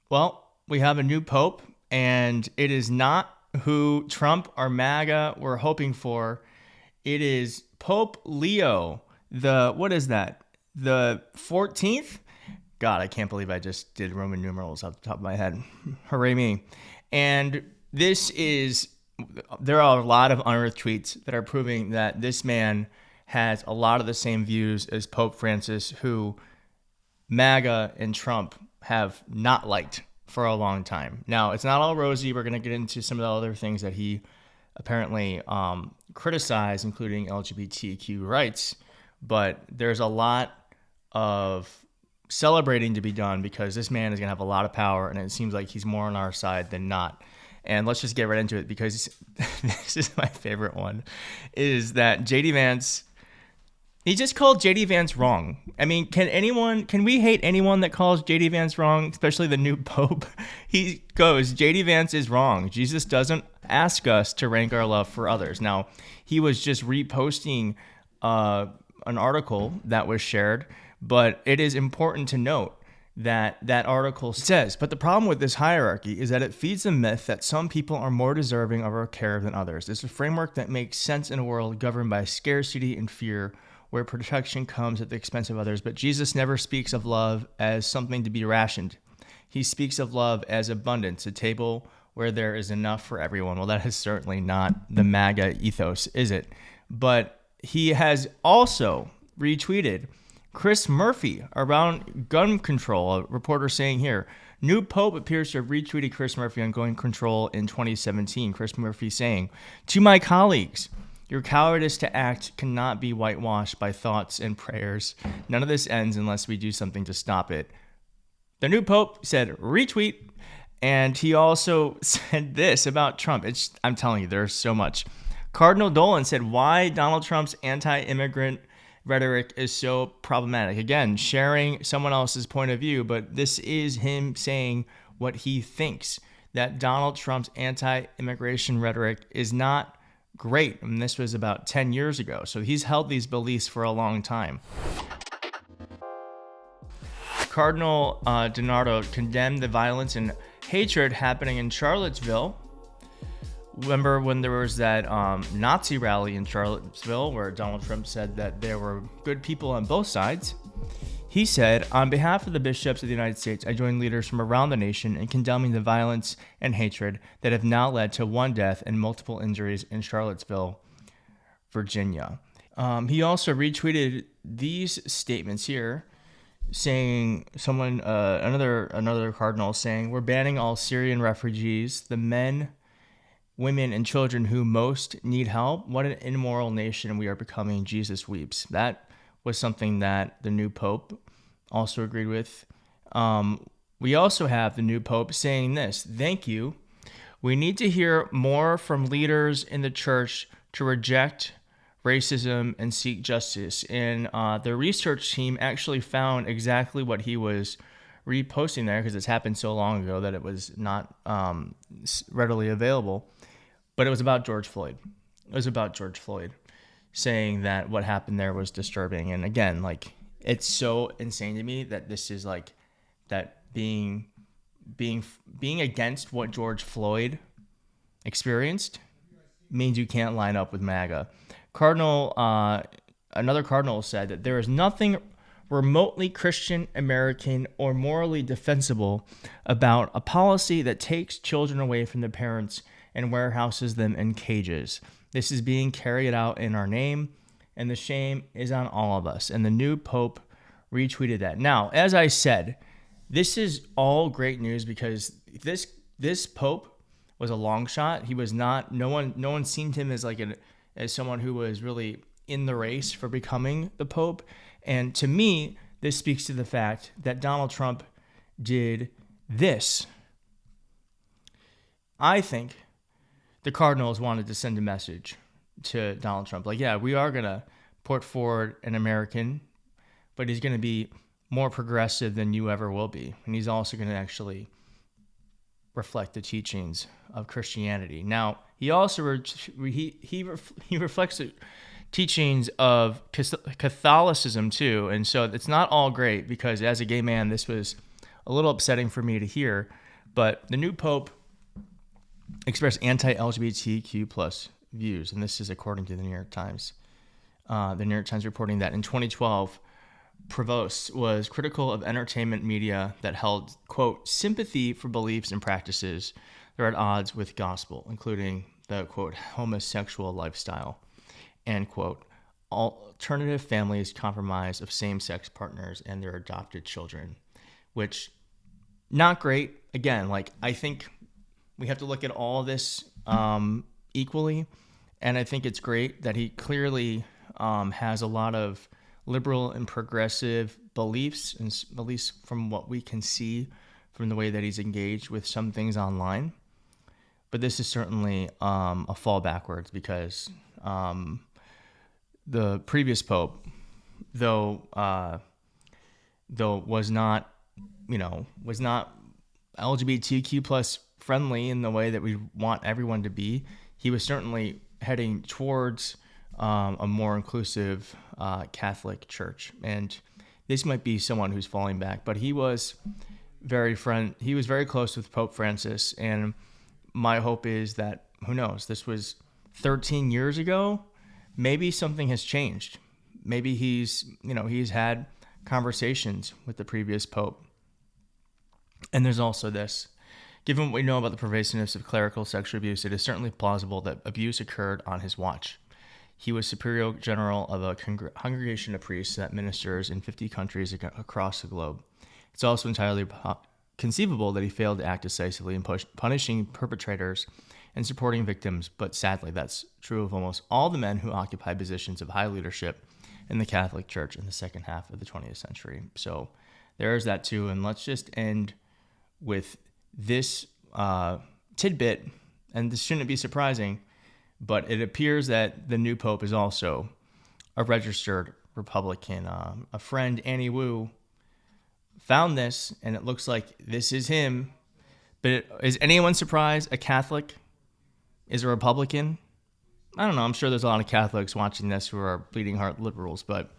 Well, we have a new pope, and it is not who Trump or MAGA were hoping for. It is Pope Leo, what is that? The 14th? God, I can't believe I just did Roman numerals off the top of my head. Hooray me. And there are a lot of unearthed tweets that are proving that this man has a lot of the same views as Pope Francis, who MAGA and Trump have not liked for a long time. Now, it's not all rosy. We're going to get into some of the other things that he apparently criticized, including LGBTQ rights. But there's a lot of celebrating to be done because this man is going to have a lot of power, and it seems like he's more on our side than not. And let's just get right into it because this is my favorite one, is that JD Vance, he just called JD Vance wrong. I mean, can we hate anyone that calls JD Vance wrong, especially the new pope? He goes, JD Vance is wrong. Jesus doesn't ask us to rank our love for others. Now, he was just reposting an article that was shared, but it is important to note that article says, but the problem with this hierarchy is that it feeds the myth that some people are more deserving of our care than others. It's a framework that makes sense in a world governed by scarcity and fear, where protection comes at the expense of others. But Jesus never speaks of love as something to be rationed. He speaks of love as abundance, a table where there is enough for everyone. Well, that is certainly not the MAGA ethos, is it? But he has also retweeted Chris Murphy around gun control, a reporter saying here, new pope appears to have retweeted Chris Murphy on gun control in 2017. Chris Murphy saying, to my colleagues, your cowardice to act cannot be whitewashed by thoughts and prayers. None of this ends unless we do something to stop it. The new pope said retweet, and he also said this about Trump. I'm telling you, there's so much. Cardinal Dolan said why Donald Trump's anti-immigrant rhetoric is so problematic. Again, sharing someone else's point of view, but this is him saying what he thinks, that Donald Trump's anti-immigration rhetoric is not great. And this was about 10 years ago. So he's held these beliefs for a long time. Cardinal DiNardo condemned the violence and hatred happening in Charlottesville. Remember when there was that Nazi rally in Charlottesville where Donald Trump said that there were good people on both sides? He said, on behalf of the bishops of the United States, I join leaders from around the nation in condemning the violence and hatred that have now led to one death and multiple injuries in Charlottesville, Virginia. He also retweeted these statements here, saying another cardinal saying, we're banning all Syrian refugees, the men, women, and children who most need help. What an immoral nation we are becoming. Jesus weeps. That was something that the new pope also agreed with. We also have the new pope saying this, thank you. We need to hear more from leaders in the church to reject racism and seek justice. And the research team actually found exactly what he was reposting there, because it's happened so long ago that it was not readily available. But it was about George Floyd. It was about George Floyd saying that what happened there was disturbing. And again, like, it's so insane to me that this is like that being against what George Floyd experienced means you can't line up with MAGA. Another cardinal said that there is nothing remotely Christian, American, or morally defensible about a policy that takes children away from their parents and warehouses them in cages. This is being carried out in our name, and the shame is on all of us. And the new pope retweeted that. Now, as I said, this is all great news because this pope was a long shot. He was not. No one seen him as as someone who was really in the race for becoming the pope. And to me, this speaks to the fact that Donald Trump did this. I think the Cardinals wanted to send a message to Donald Trump. Like, yeah, we are going to put forward an American, but he's going to be more progressive than you ever will be. And he's also going to actually reflect the teachings of Christianity. Now, he also he reflects the teachings of Catholicism too. And so it's not all great because as a gay man, this was a little upsetting for me to hear. But the new Pope expressed anti-LGBTQ plus views, and this is according to the New York Times. The New York Times reporting that in 2012, Provost was critical of entertainment media that held, quote, sympathy for beliefs and practices that are at odds with gospel, including the, quote, homosexual lifestyle, and, quote, alternative families compromise of same-sex partners and their adopted children, which, not great. Again, like, I think we have to look at all of this equally, and I think it's great that he clearly has a lot of liberal and progressive beliefs, and at least from what we can see from the way that he's engaged with some things online. But this is certainly a fall backwards, because the previous pope, though was not LGBTQ plus friendly in the way that we want everyone to be, he was certainly heading towards a more inclusive Catholic church. And this might be someone who's falling back, but he was very close with Pope Francis. And my hope is that, who knows, this was 13 years ago. Maybe something has changed. Maybe he's had conversations with the previous Pope. And there's also this. Given what we know about the pervasiveness of clerical sexual abuse, it is certainly plausible that abuse occurred on his watch. He was superior general of a congregation of priests that ministers in 50 countries across the globe. It's also entirely conceivable that he failed to act decisively in punishing perpetrators and supporting victims, but sadly, that's true of almost all the men who occupy positions of high leadership in the Catholic Church in the second half of the 20th century. So there is that too, and let's just end with this tidbit, and this shouldn't be surprising, but it appears that the new Pope is also a registered Republican. A friend, Annie Wu, found this, and it looks like this is him. But is anyone surprised a Catholic is a Republican? I don't know. I'm sure there's a lot of Catholics watching this who are bleeding heart liberals, but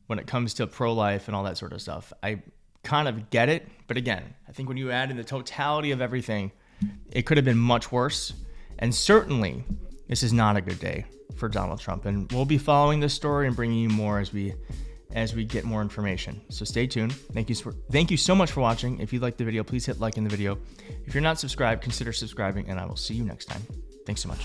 when it comes to pro-life and all that sort of stuff, I kind of get it. But again, I think when you add in the totality of everything, it could have been much worse. And certainly, this is not a good day for Donald Trump. And we'll be following this story and bringing you more as we get more information. So stay tuned. Thank you so much for watching. If you liked the video, please hit like in the video. If you're not subscribed, consider subscribing, and I will see you next time. Thanks so much.